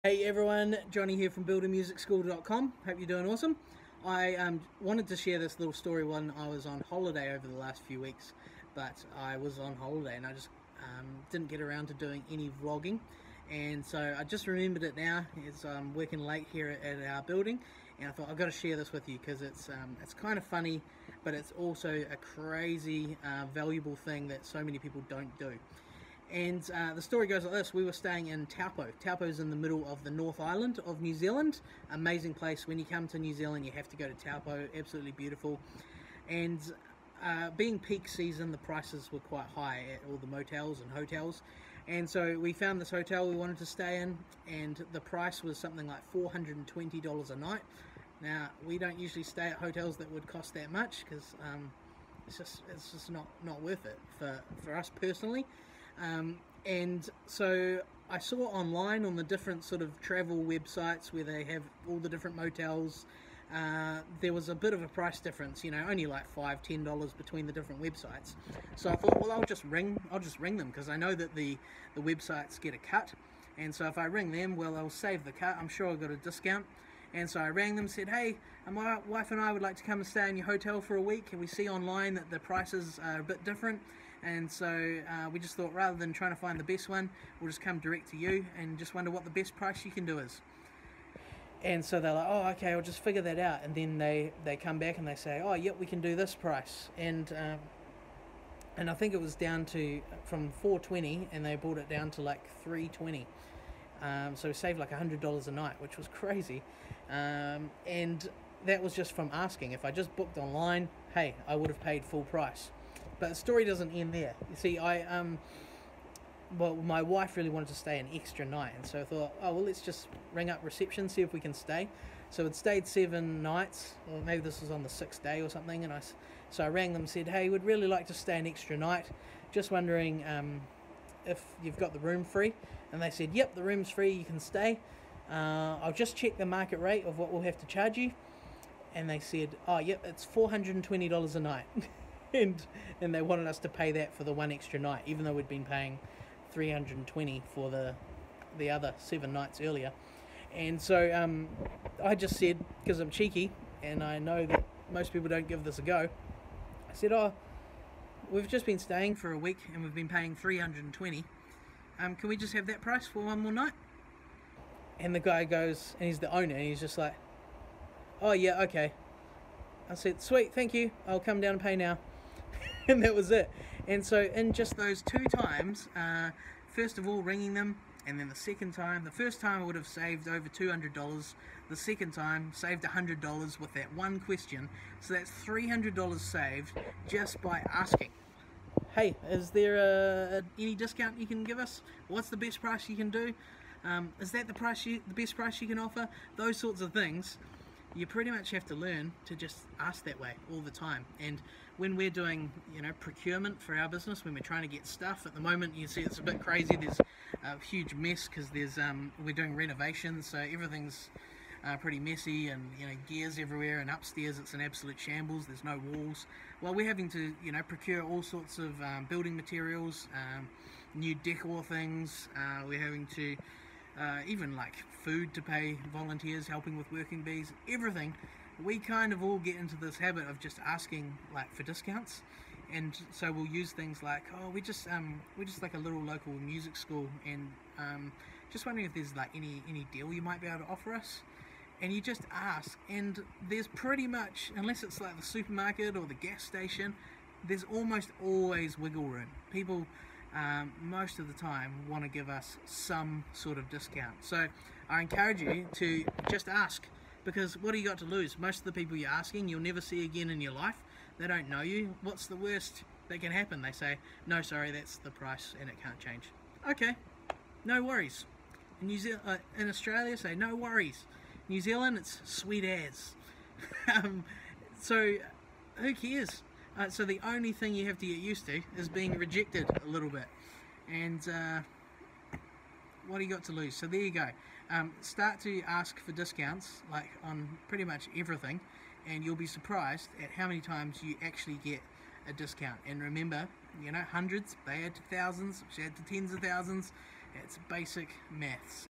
Hey everyone, Johnny here from buildermusicschool.com. Hope you're doing awesome. I wanted to share this little story when I was on holiday over the last few weeks, but I was on holiday and I just didn't get around to doing any vlogging, and so I just remembered it now. It's working late here at our building, and I thought I've got to share this with you because it's kind of funny, but it's also a crazy valuable thing that so many people don't do. And the story goes like this. We were staying in Taupo. Taupo's in the middle of the North Island of New Zealand. Amazing place. When you come to New Zealand, you have to go to Taupo. Absolutely beautiful. And being peak season, the prices were quite high at all the motels and hotels. And so we found this hotel we wanted to stay in, and the price was something like $420 a night. Now, we don't usually stay at hotels that would cost that much because it's just not worth it for us personally. And so I saw online on the different sort of travel websites where they have all the different motels, there was a bit of a price difference, only like $5–10 between the different websites. So I thought, well, I'll just ring them because I know that the websites get a cut, and so if I ring them, well, I'll save the cut. I'm sure I'll get a discount. And so I rang them, said, hey, my wife and I would like to come and stay in your hotel for a week, and we see online that the prices are a bit different. And so we just thought, rather than trying to find the best one, we'll just come direct to you and just wonder what the best price you can do is. And so they're like, oh, okay, I'll just figure that out. And then they come back and they say, oh, yep, we can do this price. And I think it was down to from $420, and they brought it down to like $320. So we saved like $100 a night, which was crazy. And that was just from asking. If I just booked online, hey, I would have paid full price. But the story doesn't end there. You see, well, my wife really wanted to stay an extra night, and so I thought, oh, well, let's just ring up reception, see if we can stay. So it stayed 7 nights, or maybe this was on the 6th day or something, and so I rang them and said, hey, we'd really like to stay an extra night. Just wondering if you've got the room free. And they said, yep, the room's free, you can stay. I'll just check the market rate of what we'll have to charge you. And they said, oh, yep, it's $420 a night. and they wanted us to pay that for the one extra night, even though we'd been paying $320 for the other 7 nights earlier. And so I just said, because I'm cheeky and I know that most people don't give this a go, I said, oh, we've just been staying for a week and we've been paying $320. Can we just have that price for one more night? And the guy goes, and he's the owner, and he's just like, oh yeah, okay. I said, sweet, thank you, I'll come down and pay now. And that was it. And so in just those 2 times, first of all ringing them, and then the second time, the first time I would have saved over $200, the second time saved $100 with that one question. So that's $300 saved just by asking. Hey, is there any discount you can give us? What's the best price you can do? Is that the best price you can offer? Those sorts of things. You pretty much have to learn to just ask that way all the time. And when we're doing, procurement for our business, when we're trying to get stuff, at the moment you see it's a bit crazy. There's a huge mess because we're doing renovations, so everything's pretty messy, and gears everywhere, and upstairs it's an absolute shambles. There's no walls. Well, we're having to procure all sorts of building materials, new decor things. We're having to even like food to pay volunteers helping with working bees, everything. We kind of all get into this habit of just asking like for discounts, and so we'll use things like, oh, we're just like a little local music school, and just wondering if there's like any deal you might be able to offer us. And you just ask, and there's pretty much, unless it's like the supermarket or the gas station, there's almost always wiggle room. People most of the time want to give us some sort of discount. So I encourage you to just ask, because what do you got to lose? Most of the people you're asking you'll never see again in your life. They don't know you. What's the worst that can happen? They say, no, sorry, that's the price and it can't change. Okay, no worries. In Australia, say no worries. New Zealand, it's sweet as. So who cares? So the only thing you have to get used to is being rejected a little bit. And what do you got to lose? So there you go. Start to ask for discounts, like on pretty much everything, and you'll be surprised at how many times you actually get a discount. And remember, hundreds, they add to thousands, which add to tens of thousands. It's basic maths.